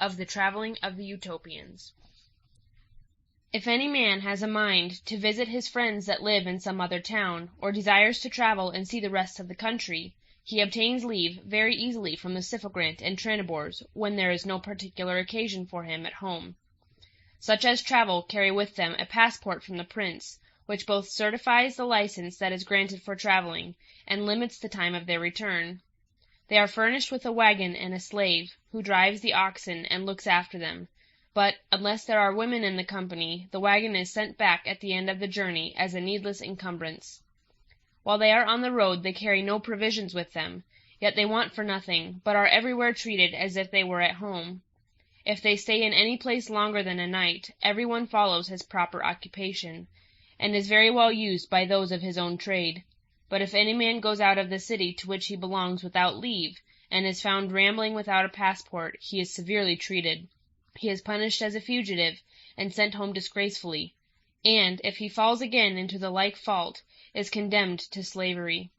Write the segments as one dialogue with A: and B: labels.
A: of the Travelling of the Utopians. If any man has a mind to visit his friends that live in some other town, or desires to travel and see the rest of the country, he obtains leave very easily from the Syphogrant and Tranibors, when there is no particular occasion for him at home. Such as travel carry with them a passport from the prince, which both certifies the license that is granted for travelling, and limits the time of their return. They are furnished with a wagon and a slave, who drives the oxen and looks after them, but, unless there are women in the company, the wagon is sent back at the end of the journey as a needless encumbrance. While they are on the road they carry no provisions with them, yet they want for nothing, but are everywhere treated as if they were at home. If they stay in any place longer than a night, every one follows his proper occupation, and is very well used by those of his own trade. But if any man goes out of the city to which he belongs without leave, and is found rambling without a passport, he is severely treated. He is punished as a fugitive, and sent home disgracefully, and, if he falls again into the like fault, is condemned to slavery.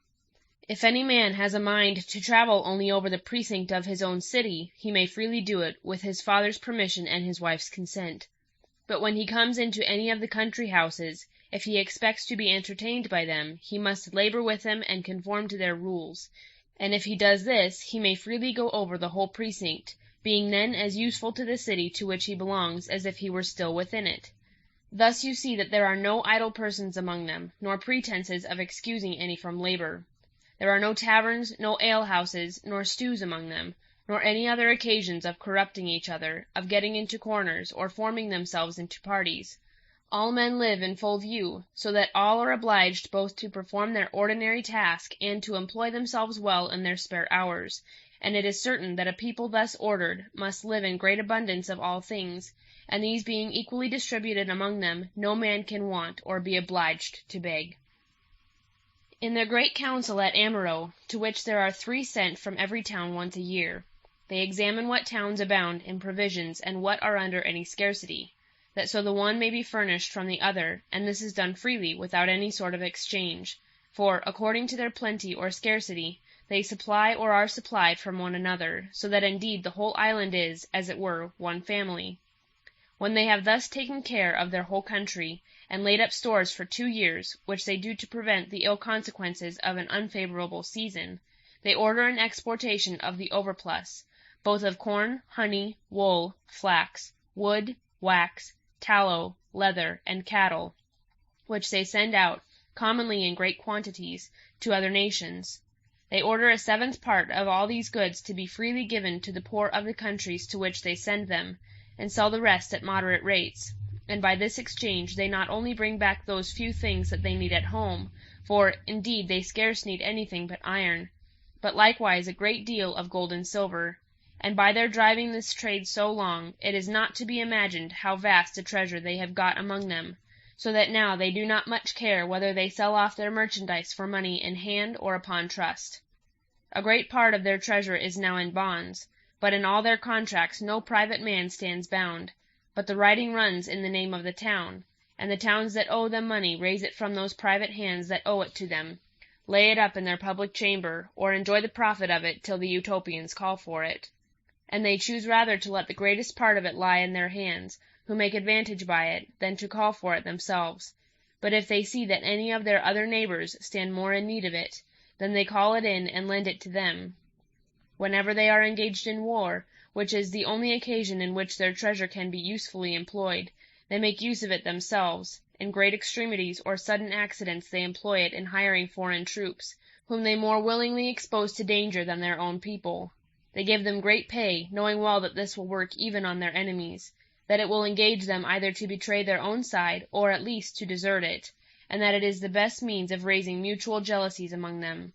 A: If any man has a mind to travel only over the precinct of his own city, he may freely do it, with his father's permission and his wife's consent. But when he comes into any of the country houses, if he expects to be entertained by them, he must labor with them and conform to their rules, and if he does this, he may freely go over the whole precinct, being then as useful to the city to which he belongs as if he were still within it. Thus you see that there are no idle persons among them, nor pretenses of excusing any from labor. There are no taverns, no alehouses, nor stews among them, nor any other occasions of corrupting each other, of getting into corners, or forming themselves into parties. All men live in full view, so that all are obliged both to perform their ordinary task and to employ themselves well in their spare hours, and it is certain that a people thus ordered must live in great abundance of all things, and these being equally distributed among them, no man can want or be obliged to beg. In their great council at Amaro, to which there are 3 sent from every town once a year, they examine what towns abound in provisions and what are under any scarcity, that so the one may be furnished from the other, and this is done freely, without any sort of exchange, for, according to their plenty or scarcity, they supply or are supplied from one another, so that indeed the whole island is, as it were, one family. When they have thus taken care of their whole country, and laid up stores for 2 years, which they do to prevent the ill consequences of an unfavorable season, they order an exportation of the overplus, both of corn, honey, wool, flax, wood, wax, tallow, leather, and cattle, which they send out, commonly in great quantities, to other nations. They order a 7th part of all these goods to be freely given to the poor of the countries to which they send them, and sell the rest at moderate rates, and by this exchange they not only bring back those few things that they need at home, for, indeed, they scarce need anything but iron, but likewise a great deal of gold and silver, and by their driving this trade so long, it is not to be imagined how vast a treasure they have got among them, so that now they do not much care whether they sell off their merchandise for money in hand or upon trust. A great part of their treasure is now in bonds, but in all their contracts no private man stands bound, but the writing runs in the name of the town, and the towns that owe them money raise it from those private hands that owe it to them, lay it up in their public chamber, or enjoy the profit of it till the Utopians call for it. And they choose rather to let the greatest part of it lie in their hands, who make advantage by it, than to call for it themselves. But if they see that any of their other neighbors stand more in need of it, then they call it in and lend it to them. Whenever they are engaged in war, which is the only occasion in which their treasure can be usefully employed, they make use of it themselves. In great extremities or sudden accidents they employ it in hiring foreign troops, whom they more willingly expose to danger than their own people. They give them great pay, knowing well that this will work even on their enemies, that it will engage them either to betray their own side, or at least to desert it, and that it is the best means of raising mutual jealousies among them.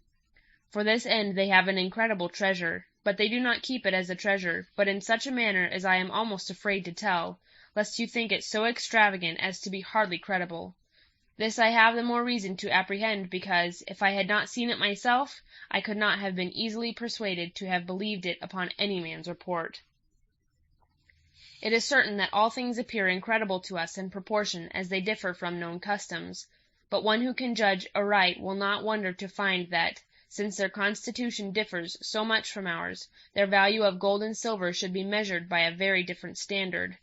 A: For this end they have an incredible treasure, but they do not keep it as a treasure, but in such a manner as I am almost afraid to tell, lest you think it so extravagant as to be hardly credible. This I have the more reason to apprehend, because, if I had not seen it myself, I could not have been easily persuaded to have believed it upon any man's report. It is certain that all things appear incredible to us in proportion as they differ from known customs, but one who can judge aright will not wonder to find that, since their constitution differs so much from ours, their value of gold and silver should be measured by a very different standard.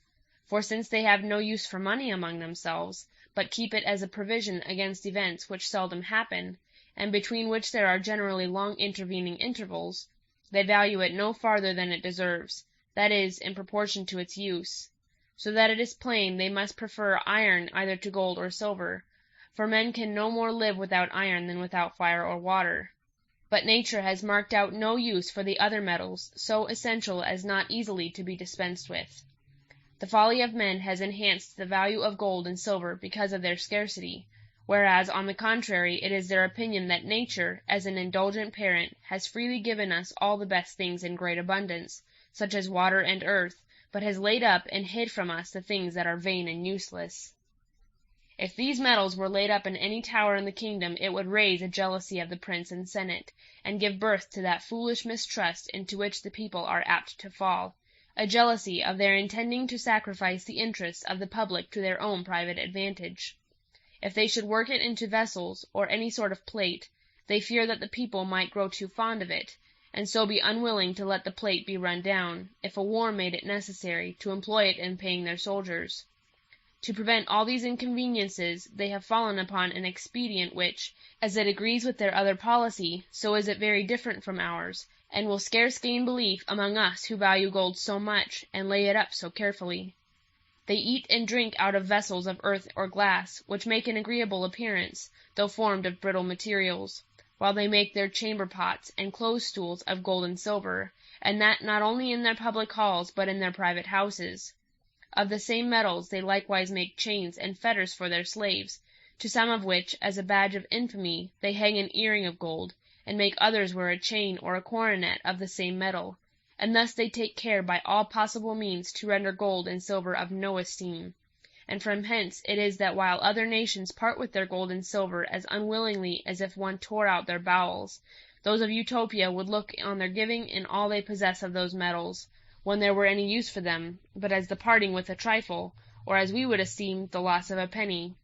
A: For since they have no use for money among themselves, but keep it as a provision against events which seldom happen, and between which there are generally long intervening intervals, they value it no farther than it deserves, that is, in proportion to its use. So that it is plain they must prefer iron either to gold or silver, for men can no more live without iron than without fire or water. But nature has marked out no use for the other metals so essential as not easily to be dispensed with. The folly of men has enhanced the value of gold and silver because of their scarcity, whereas, on the contrary, it is their opinion that nature, as an indulgent parent, has freely given us all the best things in great abundance, such as water and earth, but has laid up and hid from us the things that are vain and useless. If these metals were laid up in any tower in the kingdom, it would raise a jealousy of the prince and senate, and give birth to that foolish mistrust into which the people are apt to fall, a jealousy of their intending to sacrifice the interests of the public to their own private advantage. If they should work it into vessels, or any sort of plate, they fear that the people might grow too fond of it, and so be unwilling to let the plate be run down, if a war made it necessary to employ it in paying their soldiers. To prevent all these inconveniences, they have fallen upon an expedient which, as it agrees with their other policy, so is it very different from ours, and will scarce gain belief among us who value gold so much, and lay it up so carefully. They eat and drink out of vessels of earth or glass, which make an agreeable appearance, though formed of brittle materials, while they make their chamber pots and close stools of gold and silver, and that not only in their public halls but in their private houses. Of the same metals they likewise make chains and fetters for their slaves, to some of which, as a badge of infamy, they hang an earring of gold, and make others wear a chain or a coronet of the same metal, and thus they take care by all possible means to render gold and silver of no esteem. And from hence it is that while other nations part with their gold and silver as unwillingly as if one tore out their bowels, those of Utopia would look on their giving in all they possess of those metals, when there were any use for them, but as the parting with a trifle, or as we would esteem the loss of a penny.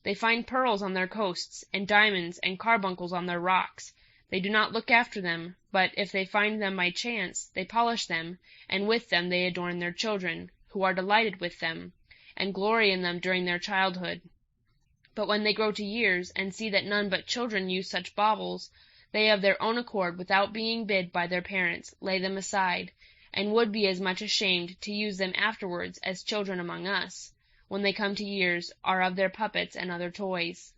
A: They find pearls on their coasts, and diamonds and carbuncles on their rocks. They do not look after them, but, if they find them by chance, they polish them, and with them they adorn their children, who are delighted with them, and glory in them during their childhood. But when they grow to years, and see that none but children use such baubles, they of their own accord, without being bid by their parents, lay them aside, and would be as much ashamed to use them afterwards as children among us, when they come to years, are of their puppets and other toys.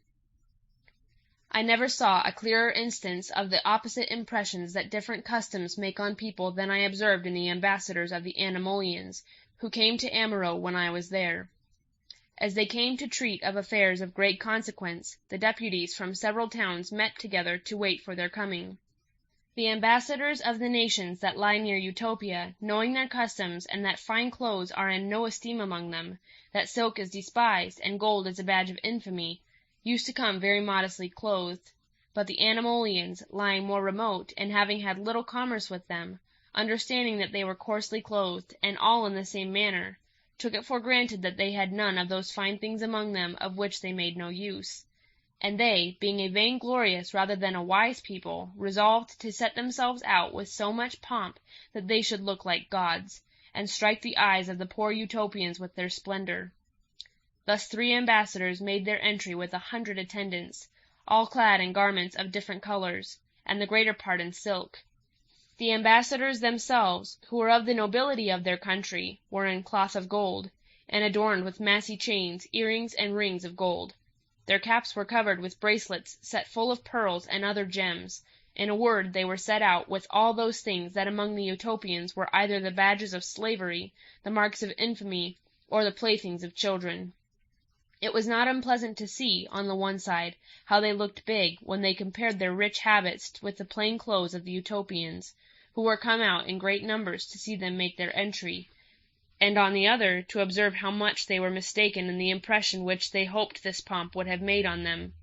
A: I never saw a clearer instance of the opposite impressions that different customs make on people than I observed in the ambassadors of the Animolians, who came to Amaro when I was there. As they came to treat of affairs of great consequence, the deputies from several towns met together to wait for their coming. The ambassadors of the nations that lie near Utopia, knowing their customs, and that fine clothes are in no esteem among them, that silk is despised, and gold is a badge of infamy, used to come very modestly clothed. But the Animolians, lying more remote, and having had little commerce with them, understanding that they were coarsely clothed, and all in the same manner, took it for granted that they had none of those fine things among them of which they made no use. And they, being a vainglorious rather than a wise people, resolved to set themselves out with so much pomp that they should look like gods, and strike the eyes of the poor Utopians with their splendor. Thus 3 ambassadors made their entry with 100 attendants, all clad in garments of different colors, and the greater part in silk. The ambassadors themselves, who were of the nobility of their country, were in cloth of gold, and adorned with massy chains, earrings, and rings of gold. Their caps were covered with bracelets set full of pearls and other gems. In a word, they were set out with all those things that among the Utopians were either the badges of slavery, the marks of infamy, or the playthings of children. It was not unpleasant to see, on the one side, how they looked big, when they compared their rich habits with the plain clothes of the Utopians, who were come out in great numbers to see them make their entry, and on the other, to observe how much they were mistaken in the impression which they hoped this pomp would have made on them.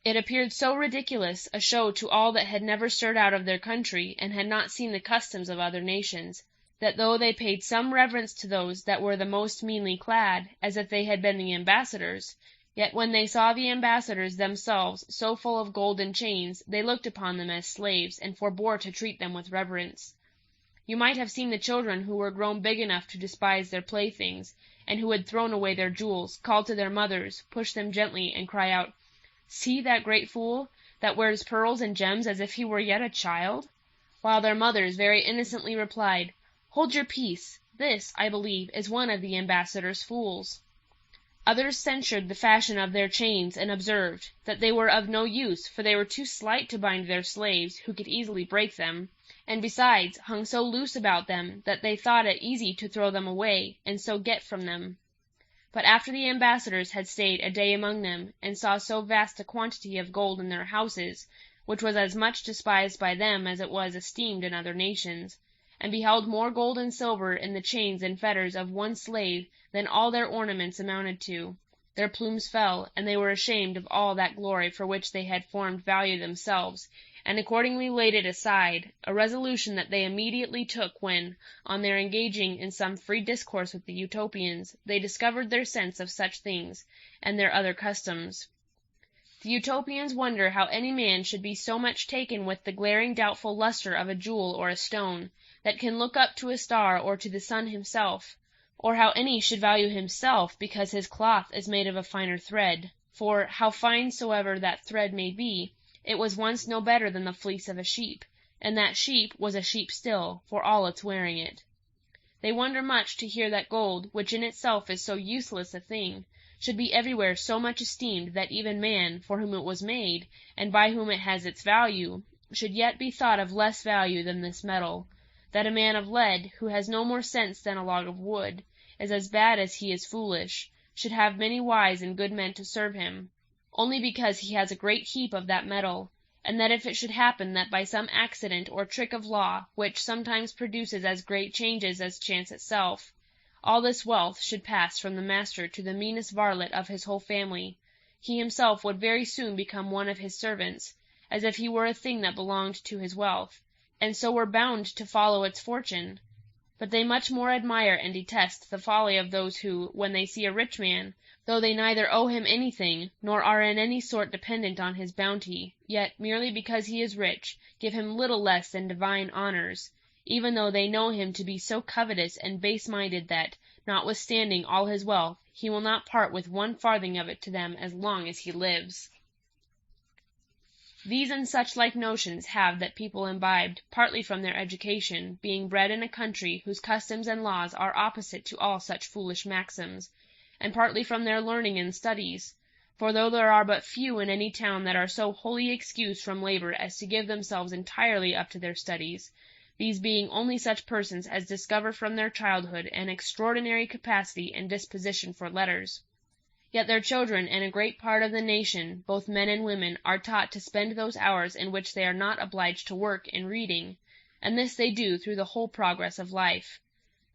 A: It appeared so ridiculous a show to all that had never stirred out of their country, and had not seen the customs of other nations, that though they paid some reverence to those that were the most meanly clad, as if they had been the ambassadors, Yet when they saw the ambassadors themselves so full of gold and chains, they looked upon them as slaves, and forbore to treat them with reverence. You might have seen the children who were grown big enough to despise their playthings, and who had thrown away their jewels, call to their mothers, push them gently, and cry out, "See that great fool, that wears pearls and gems as if he were yet a child?" While their mothers very innocently replied, "Hold your peace, this, I believe, is one of the ambassador's fools." Others censured the fashion of their chains, and observed, that they were of no use, for they were too slight to bind their slaves, who could easily break them, and besides hung so loose about them, that they thought it easy to throw them away, and so get from them. But after the ambassadors had stayed a day among them, and saw so vast a quantity of gold in their houses, which was as much despised by them as it was esteemed in other nations, and beheld more gold and silver in the chains and fetters of one slave than all their ornaments amounted to, their plumes fell, and they were ashamed of all that glory for which they had formed value themselves, and accordingly laid it aside, a resolution that they immediately took when, on their engaging in some free discourse with the Utopians, they discovered their sense of such things, and their other customs. The Utopians wonder how any man should be so much taken with the glaring doubtful lustre of a jewel or a stone, that can look up to a star or to the sun himself, or how any should value himself because his cloth is made of a finer thread, for, how fine soever that thread may be, it was once no better than the fleece of a sheep, and that sheep was a sheep still, for all its wearing it. They wonder much to hear that gold, which in itself is so useless a thing, should be everywhere so much esteemed that even man, for whom it was made, and by whom it has its value, should yet be thought of less value than this metal, that a man of lead, who has no more sense than a log of wood, is as bad as he is foolish, should have many wise and good men to serve him, only because he has a great heap of that metal, and that if it should happen that by some accident or trick of law, which sometimes produces as great changes as chance itself, all this wealth should pass from the master to the meanest varlet of his whole family, he himself would very soon become one of his servants, as if he were a thing that belonged to his wealth, and so were bound to follow its fortune. But they much more admire and detest the folly of those who, when they see a rich man, though they neither owe him anything, nor are in any sort dependent on his bounty, yet, merely because he is rich, give him little less than divine honours, even though they know him to be so covetous and base-minded that, notwithstanding all his wealth, he will not part with 1 farthing of it to them as long as he lives. These and such like notions have that people imbibed, partly from their education, being bred in a country whose customs and laws are opposite to all such foolish maxims, and partly from their learning and studies, for though there are but few in any town that are so wholly excused from labour as to give themselves entirely up to their studies, these being only such persons as discover from their childhood an extraordinary capacity and disposition for letters, yet their children and a great part of the nation, both men and women, are taught to spend those hours in which they are not obliged to work in reading, and this they do through the whole progress of life.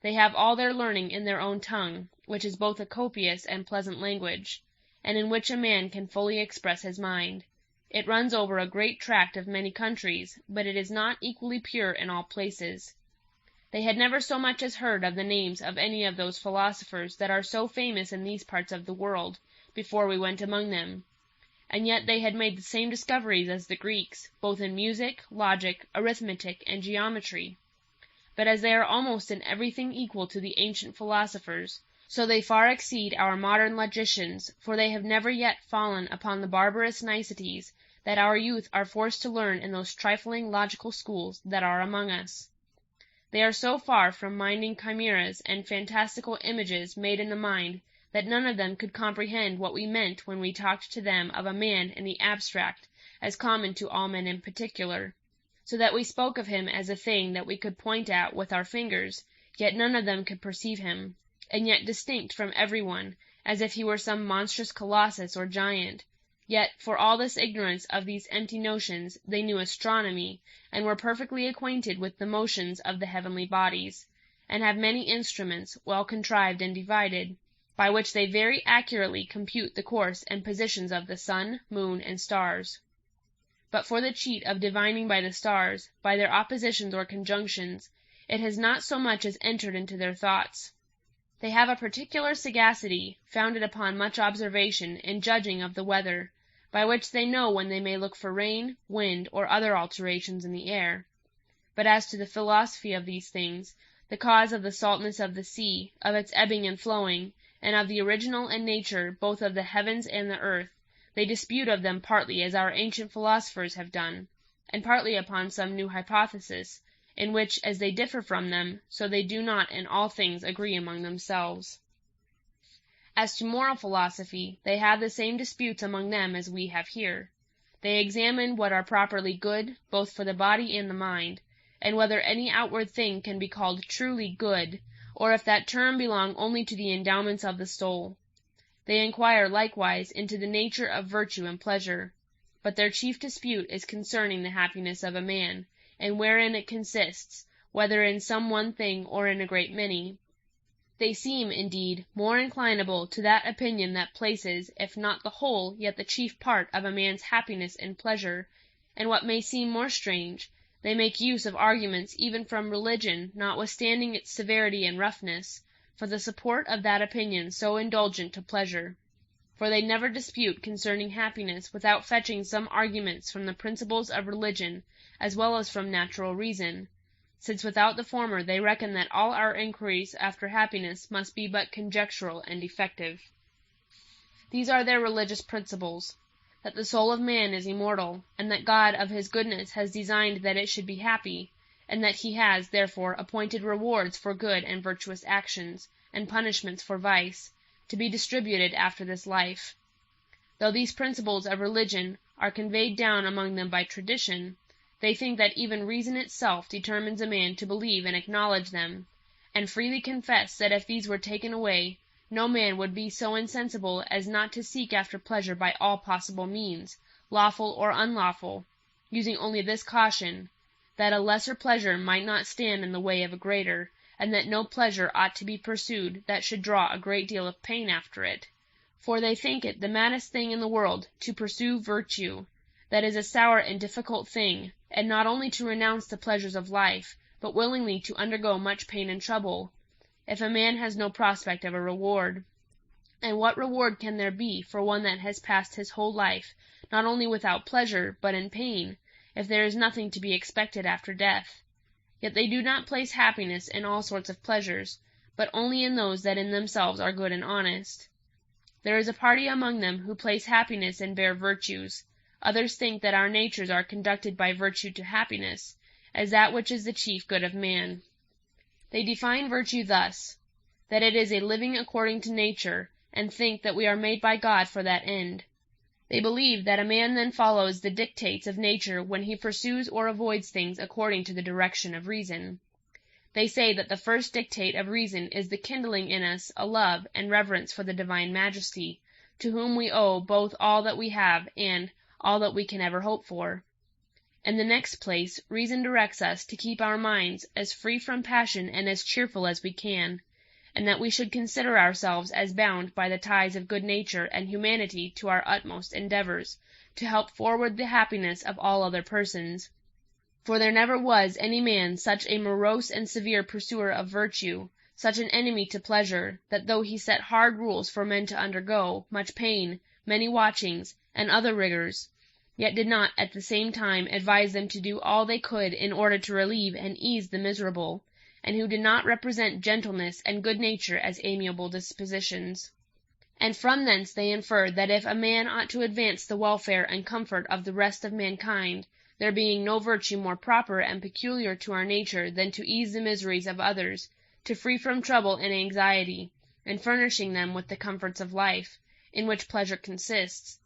A: They have all their learning in their own tongue, which is both a copious and pleasant language, and in which a man can fully express his mind. It runs over a great tract of many countries, but it is not equally pure in all places. They had never so much as heard of the names of any of those philosophers that are so famous in these parts of the world, before we went among them, and yet they had made the same discoveries as the Greeks, both in music, logic, arithmetic, and geometry. But as they are almost in everything equal to the ancient philosophers, so they far exceed our modern logicians, for they have never yet fallen upon the barbarous niceties that our youth are forced to learn in those trifling logical schools that are among us. They are so far from minding chimeras and fantastical images made in the mind, that none of them could comprehend what we meant when we talked to them of a man in the abstract, as common to all men in particular, so that we spoke of him as a thing that we could point at with our fingers, yet none of them could perceive him, and yet distinct from every one, as if he were some monstrous colossus or giant. Yet, for all this ignorance of these empty notions, they knew astronomy, and were perfectly acquainted with the motions of the heavenly bodies, and have many instruments, well contrived and divided, by which they very accurately compute the course and positions of the sun, moon, and stars. But for the cheat of divining by the stars, by their oppositions or conjunctions, it has not so much as entered into their thoughts. They have a particular sagacity, founded upon much observation and judging of the weather, by which they know when they may look for rain, wind, or other alterations in the air. But as to the philosophy of these things, the cause of the saltness of the sea, of its ebbing and flowing, and of the original and nature both of the heavens and the earth, they dispute of them partly as our ancient philosophers have done, and partly upon some new hypothesis, in which, as they differ from them, so they do not in all things agree among themselves. As to moral philosophy, they have the same disputes among them as we have here. They examine what are properly good, both for the body and the mind, and whether any outward thing can be called truly good, or if that term belong only to the endowments of the soul. They inquire likewise into the nature of virtue and pleasure. But their chief dispute is concerning the happiness of a man, and wherein it consists, whether in some one thing or in a great many. They seem, indeed, more inclinable to that opinion that places, if not the whole, yet the chief part of a man's happiness in pleasure, and what may seem more strange, they make use of arguments even from religion, notwithstanding its severity and roughness, for the support of that opinion so indulgent to pleasure. For they never dispute concerning happiness without fetching some arguments from the principles of religion, as well as from natural reason, since without the former they reckon that all our inquiries after happiness must be but conjectural and defective. These are their religious principles: that the soul of man is immortal, and that God of his goodness has designed that it should be happy, and that he has, therefore, appointed rewards for good and virtuous actions, and punishments for vice, to be distributed after this life. Though these principles of religion are conveyed down among them by tradition, they think that even reason itself determines a man to believe and acknowledge them, and freely confess that if these were taken away, no man would be so insensible as not to seek after pleasure by all possible means, lawful or unlawful, using only this caution, that a lesser pleasure might not stand in the way of a greater, and that no pleasure ought to be pursued that should draw a great deal of pain after it. For they think it the maddest thing in the world to pursue virtue, that is a sour and difficult thing, and not only to renounce the pleasures of life, but willingly to undergo much pain and trouble, if a man has no prospect of a reward. And what reward can there be for one that has passed his whole life, not only without pleasure, but in pain, if there is nothing to be expected after death? Yet they do not place happiness in all sorts of pleasures, but only in those that in themselves are good and honest. There is a party among them who place happiness in bare virtues. Others think that our natures are conducted by virtue to happiness, as that which is the chief good of man. They define virtue thus, that it is a living according to nature, and think that we are made by God for that end. They believe that a man then follows the dictates of nature when he pursues or avoids things according to the direction of reason. They say that the first dictate of reason is the kindling in us a love and reverence for the divine majesty, to whom we owe both all that we have and all that we can ever hope for. In the next place, reason directs us to keep our minds as free from passion and as cheerful as we can, and that we should consider ourselves as bound by the ties of good nature and humanity to our utmost endeavors, to help forward the happiness of all other persons. For there never was any man such a morose and severe pursuer of virtue, such an enemy to pleasure, that though he set hard rules for men to undergo, much pain, many watchings, and other rigors, yet did not at the same time advise them to do all they could in order to relieve and ease the miserable, and who did not represent gentleness and good nature as amiable dispositions. And from thence they inferred that if a man ought to advance the welfare and comfort of the rest of mankind, there being no virtue more proper and peculiar to our nature than to ease the miseries of others, to free from trouble and anxiety, and furnishing them with the comforts of life, in which pleasure consists,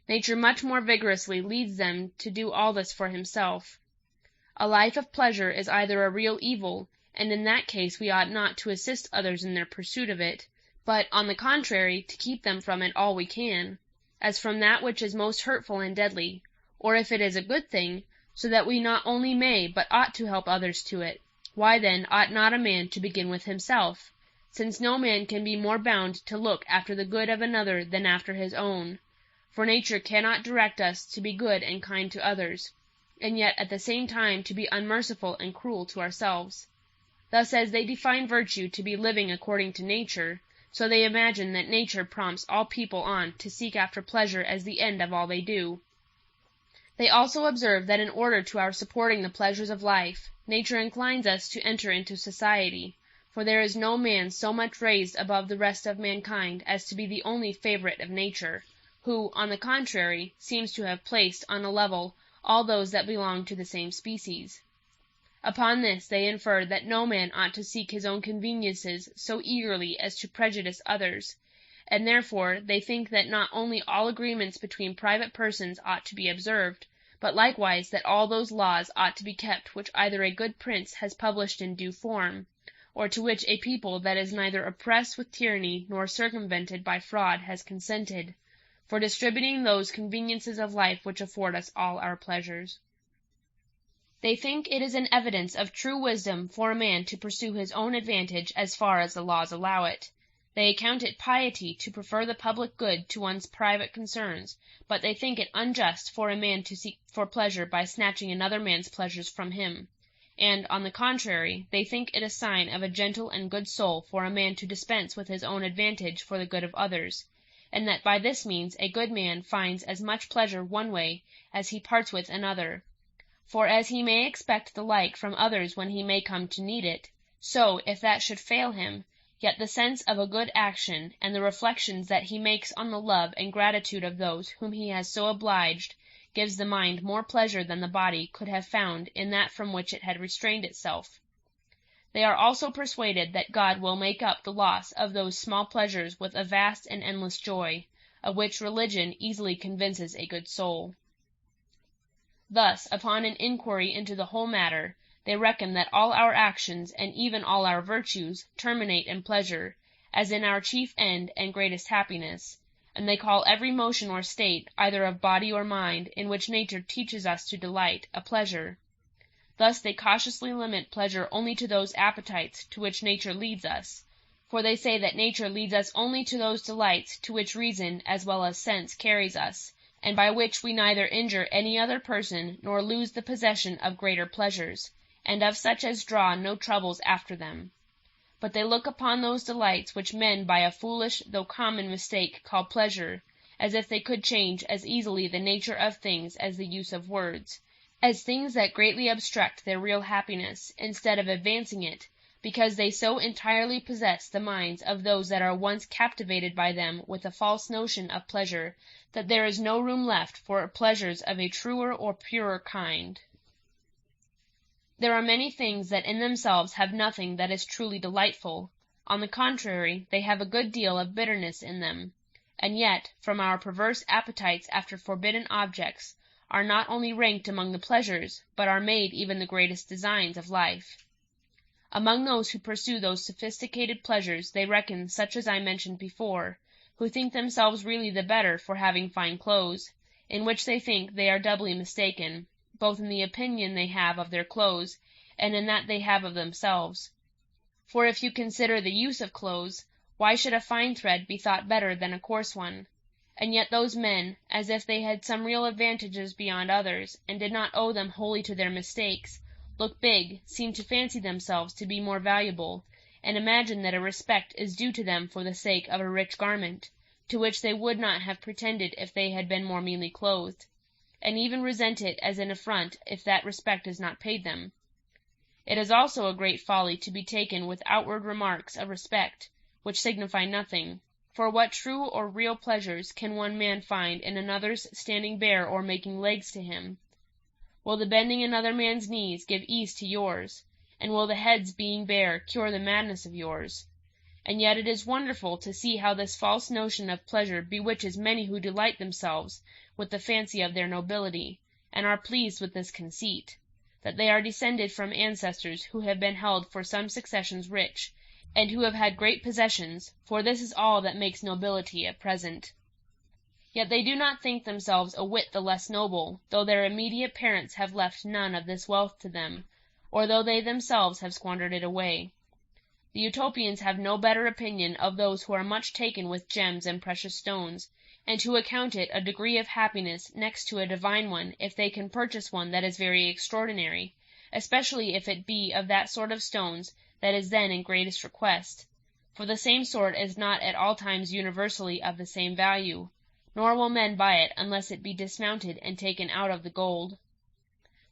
A: nature much more vigorously leads them to do all this for himself. A life of pleasure is either a real evil, and in that case we ought not to assist others in their pursuit of it, but, on the contrary, to keep them from it all we can, as from that which is most hurtful and deadly, or if it is a good thing, so that we not only may but ought to help others to it. Why then ought not a man to begin with himself, since no man can be more bound to look after the good of another than after his own? For nature cannot direct us to be good and kind to others, and yet at the same time to be unmerciful and cruel to ourselves. Thus, as they define virtue to be living according to nature, so they imagine that nature prompts all people on to seek after pleasure as the end of all they do. They also observe that in order to our supporting the pleasures of life, nature inclines us to enter into society, for there is no man so much raised above the rest of mankind as to be the only favorite of nature, who, on the contrary, seems to have placed on a level all those that belong to the same species. Upon this they infer that no man ought to seek his own conveniences so eagerly as to prejudice others, and therefore they think that not only all agreements between private persons ought to be observed, but likewise that all those laws ought to be kept which either a good prince has published in due form, or to which a people that is neither oppressed with tyranny nor circumvented by fraud has consented, for distributing those conveniences of life which afford us all our pleasures. They think it is an evidence of true wisdom for a man to pursue his own advantage as far as the laws allow it. They account it piety to prefer the public good to one's private concerns, but they think it unjust for a man to seek for pleasure by snatching another man's pleasures from him. And, on the contrary, they think it a sign of a gentle and good soul for a man to dispense with his own advantage for the good of others, and that by this means a good man finds as much pleasure one way as he parts with another. For as he may expect the like from others when he may come to need it, so, if that should fail him, yet the sense of a good action, and the reflections that he makes on the love and gratitude of those whom he has so obliged, gives the mind more pleasure than the body could have found in that from which it had restrained itself. They are also persuaded that God will make up the loss of those small pleasures with a vast and endless joy, of which religion easily convinces a good soul. Thus, upon an inquiry into the whole matter, they reckon that all our actions, and even all our virtues, terminate in pleasure, as in our chief end and greatest happiness, and they call every motion or state, either of body or mind, in which nature teaches us to delight, a pleasure. Thus they cautiously limit pleasure only to those appetites to which nature leads us, for they say that nature leads us only to those delights to which reason as well as sense carries us, and by which we neither injure any other person nor lose the possession of greater pleasures, and of such as draw no troubles after them. But they look upon those delights which men by a foolish though common mistake call pleasure, as if they could change as easily the nature of things as the use of words, as things that greatly obstruct their real happiness, instead of advancing it, because they so entirely possess the minds of those that are once captivated by them with a false notion of pleasure, that there is no room left for pleasures of a truer or purer kind. There are many things that in themselves have nothing that is truly delightful. On the contrary, they have a good deal of bitterness in them, and yet, from our perverse appetites after forbidden objects, are not only ranked among the pleasures, but are made even the greatest designs of life. Among those who pursue those sophisticated pleasures they reckon such as I mentioned before, who think themselves really the better for having fine clothes, in which they think they are doubly mistaken, both in the opinion they have of their clothes, and in that they have of themselves. For if you consider the use of clothes, why should a fine thread be thought better than a coarse one? And yet those men, as if they had some real advantages beyond others, and did not owe them wholly to their mistakes, look big, seem to fancy themselves to be more valuable, and imagine that a respect is due to them for the sake of a rich garment, to which they would not have pretended if they had been more meanly clothed, and even resent it as an affront if that respect is not paid them. It is also a great folly to be taken with outward marks of respect, which signify nothing, for what true or real pleasures can one man find in another's standing bare or making legs to him? Will the bending another man's knees give ease to yours? And will the head's being bare cure the madness of yours? And yet it is wonderful to see how this false notion of pleasure bewitches many who delight themselves with the fancy of their nobility, and are pleased with this conceit, that they are descended from ancestors who have been held for some successions rich, and who have had great possessions, for this is all that makes nobility at present. Yet they do not think themselves a whit the less noble, though their immediate parents have left none of this wealth to them, or though they themselves have squandered it away. The Utopians have no better opinion of those who are much taken with gems and precious stones, and who account it a degree of happiness next to a divine one if they can purchase one that is very extraordinary, especially if it be of that sort of stones that is then in greatest request, for the same sort is not at all times universally of the same value, nor will men buy it unless it be dismounted and taken out of the gold.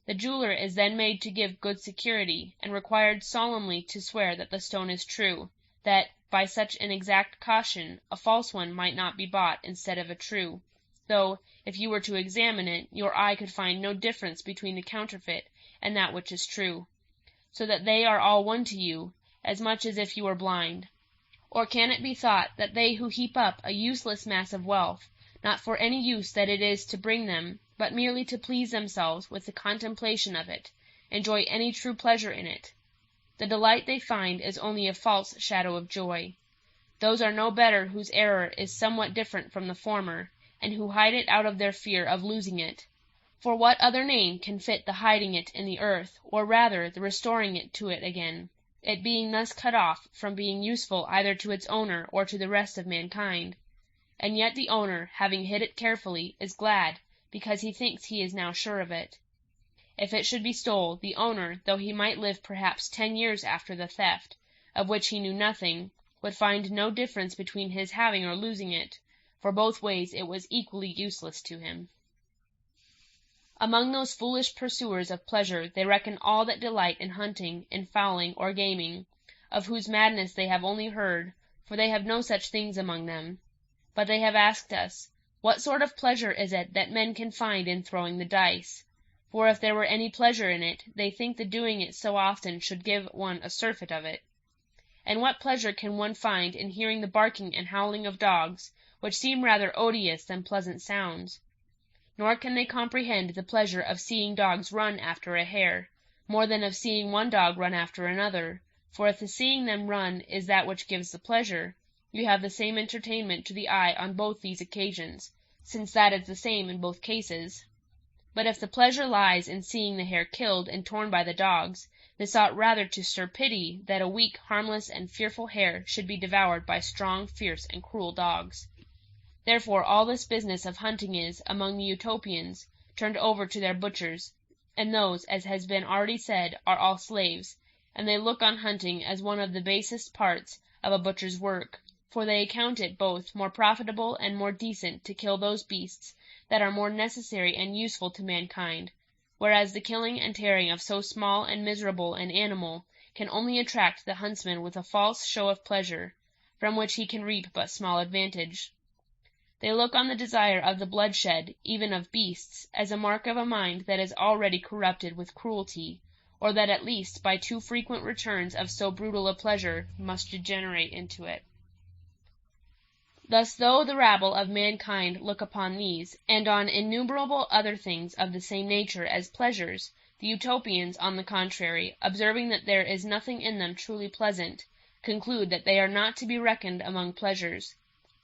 A: The jeweller is then made to give good security, and required solemnly to swear that the stone is true, that, by such an exact caution, a false one might not be bought instead of a true, though, if you were to examine it, your eye could find no difference between the counterfeit and that which is true, so that they are all one to you, as much as if you were blind. Or can it be thought that they who heap up a useless mass of wealth, not for any use that it is to bring them, but merely to please themselves with the contemplation of it, enjoy any true pleasure in it? The delight they find is only a false shadow of joy. Those are no better whose error is somewhat different from the former, and who hide it out of their fear of losing it. For what other name can fit the hiding it in the earth, or rather the restoring it to it again, it being thus cut off from being useful either to its owner or to the rest of mankind? And yet the owner, having hid it carefully, is glad, because he thinks he is now sure of it. If it should be stole, the owner, though he might live perhaps 10 years after the theft, of which he knew nothing, would find no difference between his having or losing it, for both ways it was equally useless to him. Among those foolish pursuers of pleasure they reckon all that delight in hunting, in fowling, or gaming, of whose madness they have only heard, for they have no such things among them. But they have asked us, what sort of pleasure is it that men can find in throwing the dice? For if there were any pleasure in it, they think the doing it so often should give one a surfeit of it. And what pleasure can one find in hearing the barking and howling of dogs, which seem rather odious than pleasant sounds? Nor can they comprehend the pleasure of seeing dogs run after a hare, more than of seeing one dog run after another, for if the seeing them run is that which gives the pleasure, you have the same entertainment to the eye on both these occasions, since that is the same in both cases. But if the pleasure lies in seeing the hare killed and torn by the dogs, this ought rather to stir pity that a weak, harmless, and fearful hare should be devoured by strong, fierce, and cruel dogs. Therefore all this business of hunting is, among the Utopians, turned over to their butchers, and those, as has been already said, are all slaves, and they look on hunting as one of the basest parts of a butcher's work, for they account it both more profitable and more decent to kill those beasts that are more necessary and useful to mankind, whereas the killing and tearing of so small and miserable an animal can only attract the huntsman with a false show of pleasure, from which he can reap but small advantage. They look on the desire of the bloodshed, even of beasts, as a mark of a mind that is already corrupted with cruelty, or that at least by too frequent returns of so brutal a pleasure must degenerate into it. Thus, though the rabble of mankind look upon these, and on innumerable other things of the same nature, as pleasures, the Utopians, on the contrary, observing that there is nothing in them truly pleasant, conclude that they are not to be reckoned among pleasures.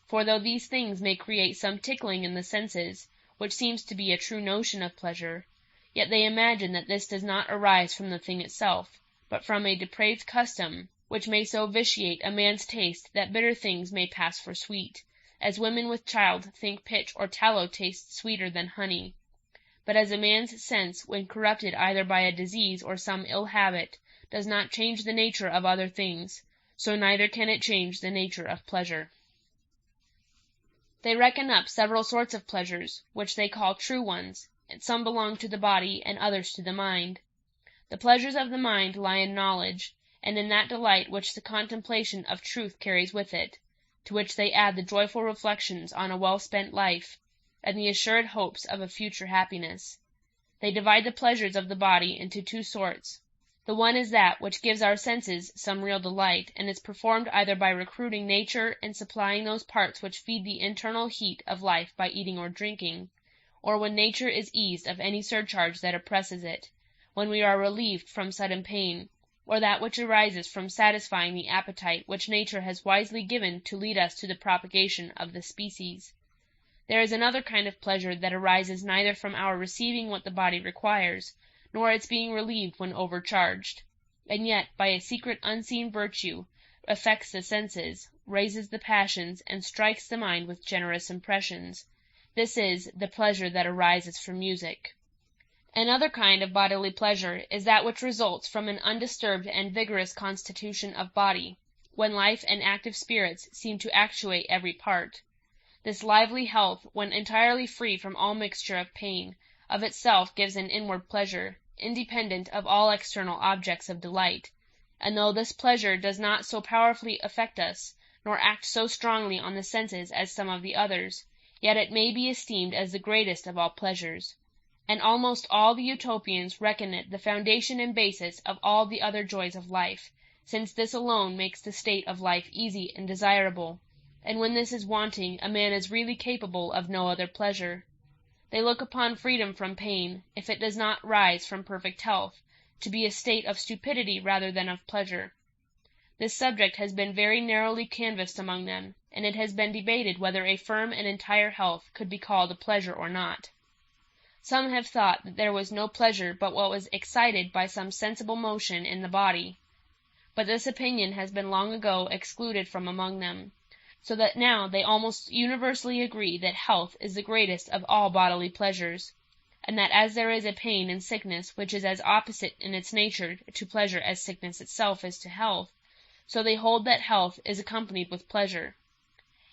A: For though these things may create some tickling in the senses, which seems to be a true notion of pleasure, yet they imagine that this does not arise from the thing itself, but from a depraved custom, which may so vitiate a man's taste that bitter things may pass for sweet, as women with child think pitch or tallow tastes sweeter than honey. But as a man's sense, when corrupted either by a disease or some ill habit, does not change the nature of other things, so neither can it change the nature of pleasure. They reckon up several sorts of pleasures, which they call true ones, and some belong to the body and others to the mind. The pleasures of the mind lie in knowledge, and in that delight which the contemplation of truth carries with it, to which they add the joyful reflections on a well-spent life, and the assured hopes of a future happiness. They divide the pleasures of the body into two sorts. The one is that which gives our senses some real delight, and is performed either by recruiting nature and supplying those parts which feed the internal heat of life by eating or drinking, or when nature is eased of any surcharge that oppresses it, when we are relieved from sudden pain, or that which arises from satisfying the appetite which nature has wisely given to lead us to the propagation of the species. There is another kind of pleasure that arises neither from our receiving what the body requires, nor its being relieved when overcharged, and yet, by a secret unseen virtue, affects the senses, raises the passions, and strikes the mind with generous impressions. This is the pleasure that arises from music. Another kind of bodily pleasure is that which results from an undisturbed and vigorous constitution of body, when life and active spirits seem to actuate every part. This lively health, when entirely free from all mixture of pain, of itself gives an inward pleasure, independent of all external objects of delight, and though this pleasure does not so powerfully affect us, nor act so strongly on the senses as some of the others, yet it may be esteemed as the greatest of all pleasures. And almost all the Utopians reckon it the foundation and basis of all the other joys of life, since this alone makes the state of life easy and desirable, and when this is wanting, a man is really capable of no other pleasure. They look upon freedom from pain, if it does not rise from perfect health, to be a state of stupidity rather than of pleasure. This subject has been very narrowly canvassed among them, and it has been debated whether a firm and entire health could be called a pleasure or not. Some have thought that there was no pleasure but what was excited by some sensible motion in the body, but this opinion has been long ago excluded from among them, so that now they almost universally agree that health is the greatest of all bodily pleasures, and that as there is a pain in sickness which is as opposite in its nature to pleasure as sickness itself is to health, so they hold that health is accompanied with pleasure.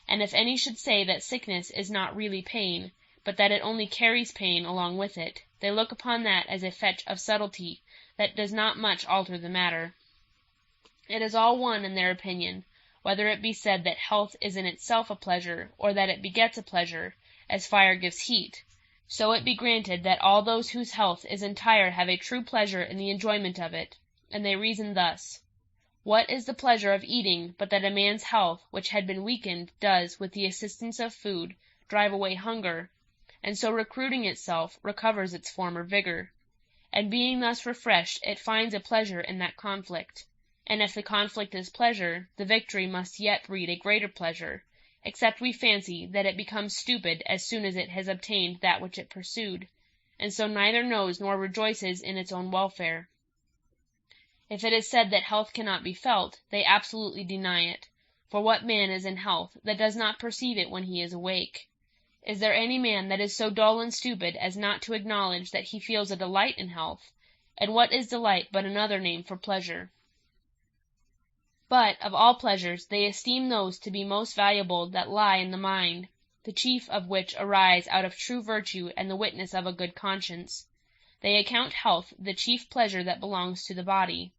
A: And if any should say that sickness is not really pain, but that it only carries pain along with it, they look upon that as a fetch of subtlety that does not much alter the matter. It is all one in their opinion, whether it be said that health is in itself a pleasure, or that it begets a pleasure, as fire gives heat, so it be granted that all those whose health is entire have a true pleasure in the enjoyment of it, and they reason thus. What is the pleasure of eating but that a man's health, which had been weakened, does, with the assistance of food, drive away hunger, and so recruiting itself, recovers its former vigor. And being thus refreshed, it finds a pleasure in that conflict. And if the conflict is pleasure, the victory must yet breed a greater pleasure, except we fancy that it becomes stupid as soon as it has obtained that which it pursued, and so neither knows nor rejoices in its own welfare. If it is said that health cannot be felt, they absolutely deny it, for what man is in health that does not perceive it when he is awake? Is there any man that is so dull and stupid as not to acknowledge that he feels a delight in health? And what is delight but another name for pleasure? But, of all pleasures, they esteem those to be most valuable that lie in the mind, the chief of which arise out of true virtue and the witness of a good conscience. They account health the chief pleasure that belongs to the body,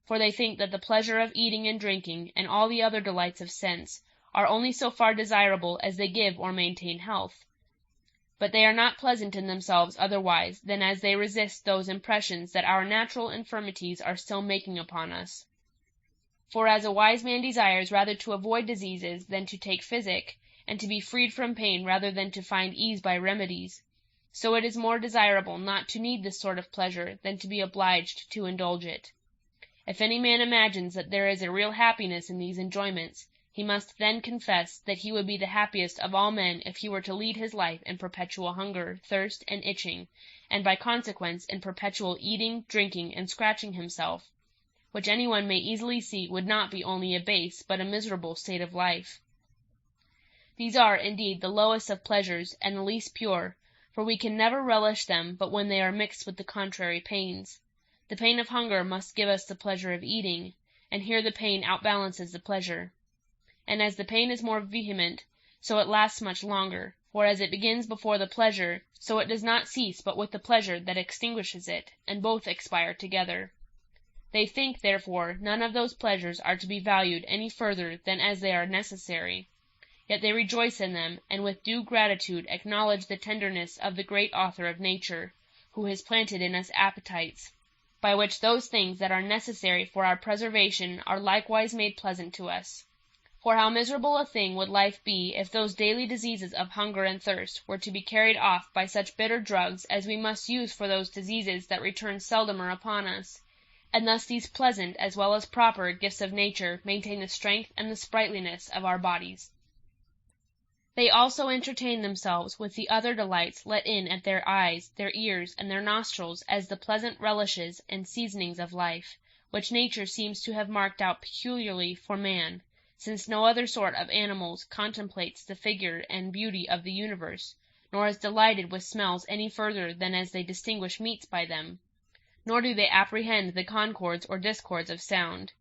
A: for they think that the pleasure of eating and drinking, and all the other delights of sense, are only so far desirable as they give or maintain health. But they are not pleasant in themselves otherwise than as they resist those impressions that our natural infirmities are still making upon us. For as a wise man desires rather to avoid diseases than to take physic, and to be freed from pain rather than to find ease by remedies, so it is more desirable not to need this sort of pleasure than to be obliged to indulge it. If any man imagines that there is a real happiness in these enjoyments, he must then confess that he would be the happiest of all men if he were to lead his life in perpetual hunger, thirst, and itching, and by consequence in perpetual eating, drinking, and scratching himself, which anyone may easily see would not be only a base but a miserable state of life. These are, indeed, the lowest of pleasures, and the least pure, for we can never relish them but when they are mixed with the contrary pains. The pain of hunger must give us the pleasure of eating, and here the pain outbalances the pleasure. And as the pain is more vehement, so it lasts much longer, for as it begins before the pleasure, so it does not cease but with the pleasure that extinguishes it, and both expire together. They think, therefore, none of those pleasures are to be valued any further than as they are necessary. Yet they rejoice in them, and with due gratitude acknowledge the tenderness of the great Author of nature, who has planted in us appetites, by which those things that are necessary for our preservation are likewise made pleasant to us. For how miserable a thing would life be if those daily diseases of hunger and thirst were to be carried off by such bitter drugs as we must use for those diseases that return seldomer upon us, and thus these pleasant as well as proper gifts of nature maintain the strength and the sprightliness of our bodies. They also entertain themselves with the other delights let in at their eyes, their ears, and their nostrils as the pleasant relishes and seasonings of life, which nature seems to have marked out peculiarly for man, since no other sort of animals contemplates the figure and beauty of the universe, nor is delighted with smells any further than as they distinguish meats by them, nor do they apprehend the concords or discords of sound.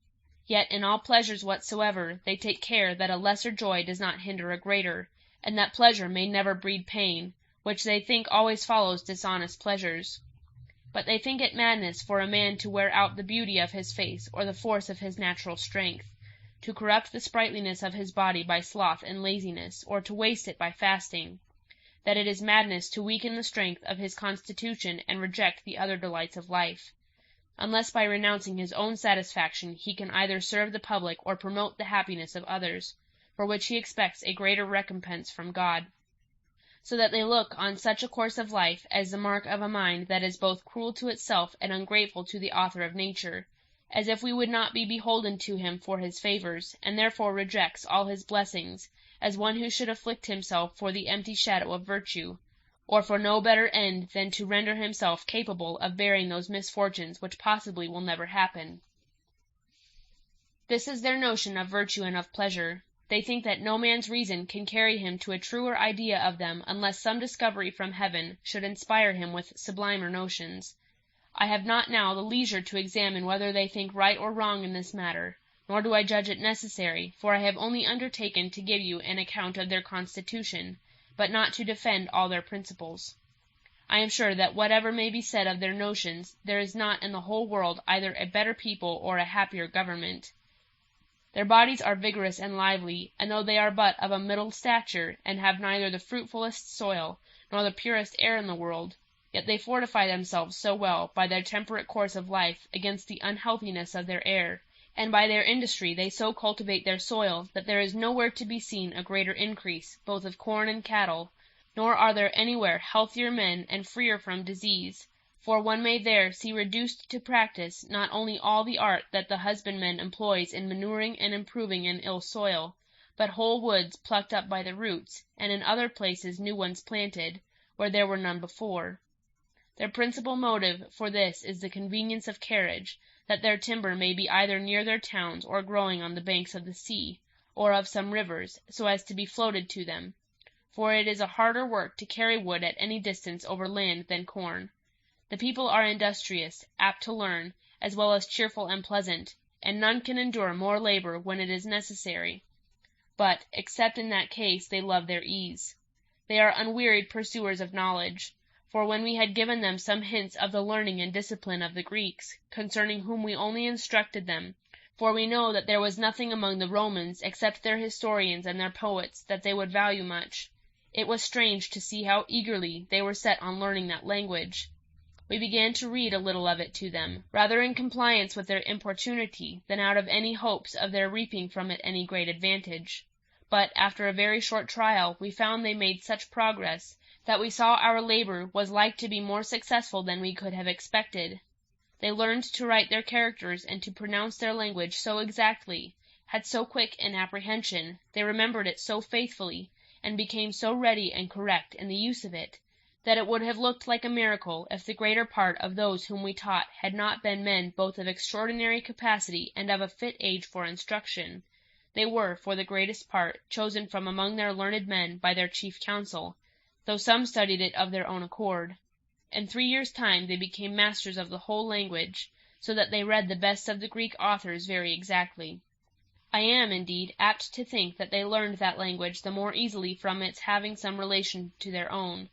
A: Yet in all pleasures whatsoever they take care that a lesser joy does not hinder a greater, and that pleasure may never breed pain, which they think always follows dishonest pleasures. But they think it madness for a man to wear out the beauty of his face or the force of his natural strength, to corrupt the sprightliness of his body by sloth and laziness, or to waste it by fasting; that it is madness to weaken the strength of his constitution and reject the other delights of life, unless by renouncing his own satisfaction he can either serve the public or promote the happiness of others, for which he expects a greater recompense from God. So that they look on such a course of life as the mark of a mind that is both cruel to itself and ungrateful to the Author of nature, as if we would not be beholden to him for his favours, and therefore rejects all his blessings, as one who should afflict himself for the empty shadow of virtue, or for no better end than to render himself capable of bearing those misfortunes which possibly will never happen. This is their notion of virtue and of pleasure. They think that no man's reason can carry him to a truer idea of them unless some discovery from heaven should inspire him with sublimer notions. I have not now the leisure to examine whether they think right or wrong in this matter, nor do I judge it necessary, for I have only undertaken to give you an account of their constitution, but not to defend all their principles. I am sure that whatever may be said of their notions, there is not in the whole world either a better people or a happier government. Their bodies are vigorous and lively, and though they are but of a middle stature, and have neither the fruitfulest soil nor the purest air in the world, yet they fortify themselves so well by their temperate course of life against the unhealthiness of their air, and by their industry they so cultivate their soil that there is nowhere to be seen a greater increase, both of corn and cattle, nor are there anywhere healthier men and freer from disease, for one may there see reduced to practice not only all the art that the husbandman employs in manuring and improving an ill soil, but whole woods plucked up by the roots, and in other places new ones planted, where there were none before. Their principal motive for this is the convenience of carriage, that their timber may be either near their towns or growing on the banks of the sea, or of some rivers, so as to be floated to them, for it is a harder work to carry wood at any distance over land than corn. The people are industrious, apt to learn, as well as cheerful and pleasant, and none can endure more labor when it is necessary. But, except in that case, they love their ease. They are unwearied pursuers of knowledge, for when we had given them some hints of the learning and discipline of the Greeks, concerning whom we only instructed them, for we know that there was nothing among the Romans, except their historians and their poets, that they would value much, it was strange to see how eagerly they were set on learning that language. We began to read a little of it to them, rather in compliance with their importunity than out of any hopes of their reaping from it any great advantage. But, after a very short trial, we found they made such progress, that we saw our labor was like to be more successful than we could have expected. They learned to write their characters and to pronounce their language so exactly, had so quick an apprehension, they remembered it so faithfully, and became so ready and correct in the use of it, that it would have looked like a miracle if the greater part of those whom we taught had not been men both of extraordinary capacity and of a fit age for instruction. They were, for the greatest part, chosen from among their learned men by their chief council, though some studied it of their own accord. In 3 years' time they became masters of the whole language, so that they read the best of the Greek authors very exactly. I am, indeed, apt to think that they learned that language the more easily from its having some relation to their own.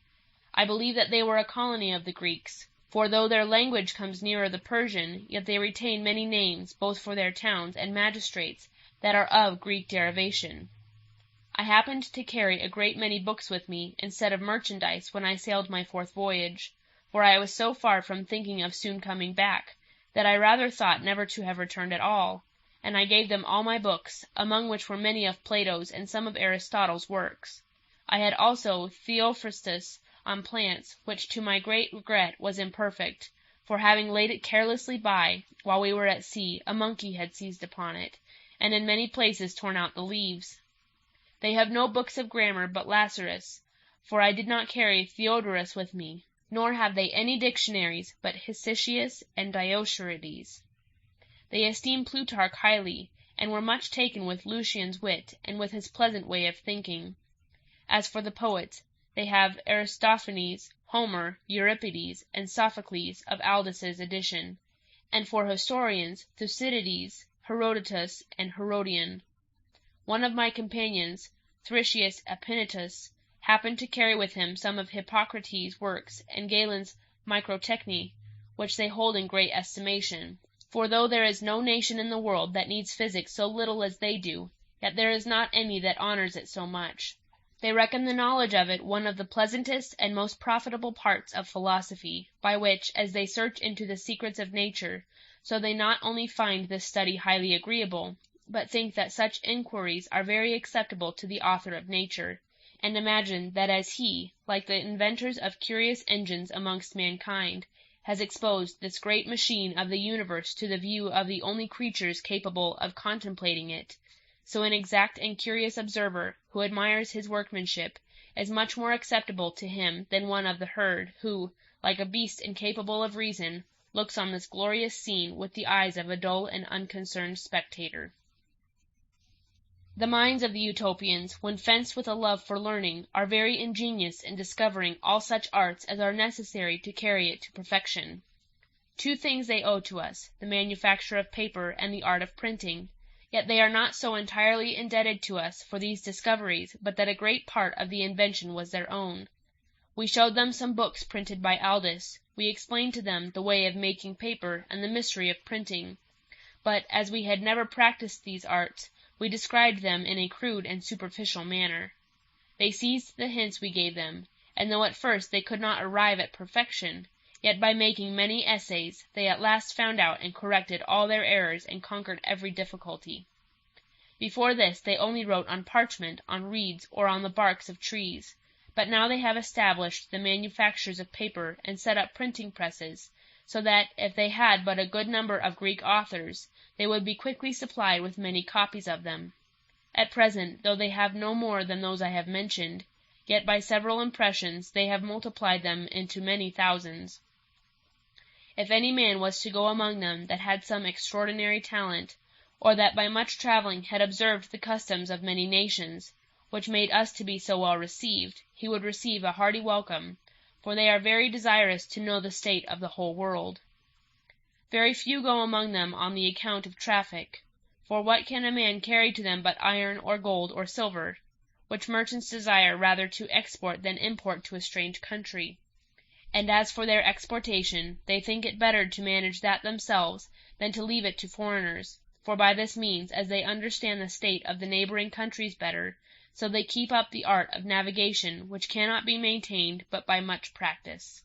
A: I believe that they were a colony of the Greeks, for though their language comes nearer the Persian, yet they retain many names, both for their towns and magistrates, that are of Greek derivation. I happened to carry a great many books with me, instead of merchandise, when I sailed my 4th voyage, for I was so far from thinking of soon coming back, that I rather thought never to have returned at all, and I gave them all my books, among which were many of Plato's and some of Aristotle's works. I had also Theophrastus on plants, which to my great regret was imperfect, for having laid it carelessly by, while we were at sea, a monkey had seized upon it, and in many places torn out the leaves. They have no books of grammar but Lazarus, for I did not carry Theodorus with me, nor have they any dictionaries but Hesychius and Dioskurides. They esteem Plutarch highly, and were much taken with Lucian's wit, and with his pleasant way of thinking. As for the poets, They have Aristophanes, Homer, Euripides, and Sophocles of Aldus's edition, and for historians Thucydides, Herodotus, and Herodian. One of my companions, Thricius Epinitus, happened to carry with him some of Hippocrates' works and Galen's Microtechny, which they hold in great estimation. For though there is no nation in the world that needs physic so little as they do, yet there is not any that honours it so much. They reckon the knowledge of it one of the pleasantest and most profitable parts of philosophy, by which, as they search into the secrets of nature, so they not only find this study highly agreeable, but think that such inquiries are very acceptable to the author of nature, and imagine that as he, like the inventors of curious engines amongst mankind, has exposed this great machine of the universe to the view of the only creatures capable of contemplating it, so an exact and curious observer, who admires his workmanship, is much more acceptable to him than one of the herd, who, like a beast incapable of reason, looks on this glorious scene with the eyes of a dull and unconcerned spectator. The minds of the Utopians, when fenced with a love for learning, are very ingenious in discovering all such arts as are necessary to carry it to perfection. Two things they owe to us, the manufacture of paper and the art of printing, yet they are not so entirely indebted to us for these discoveries but that a great part of the invention was their own. We showed them some books printed by Aldus, we explained to them the way of making paper and the mystery of printing, but, as we had never practised these arts, we described them in a crude and superficial manner. They seized the hints we gave them, and though at first they could not arrive at perfection, yet by making many essays they at last found out and corrected all their errors and conquered every difficulty. Before this they only wrote on parchment, on reeds, or on the barks of trees, but now they have established the manufactures of paper and set up printing presses, so that, if they had but a good number of Greek authors, they would be quickly supplied with many copies of them. At present, though they have no more than those I have mentioned, yet by several impressions they have multiplied them into many thousands. If any man was to go among them that had some extraordinary talent, or that by much travelling had observed the customs of many nations, which made us to be so well received, he would receive a hearty welcome, for they are very desirous to know the state of the whole world. Very few go among them on the account of traffic, for what can a man carry to them but iron or gold or silver, which merchants desire rather to export than import to a strange country? And as for their exportation, they think it better to manage that themselves than to leave it to foreigners, for by this means, as they understand the state of the neighbouring countries better, so they keep up the art of navigation which cannot be maintained but by much practice.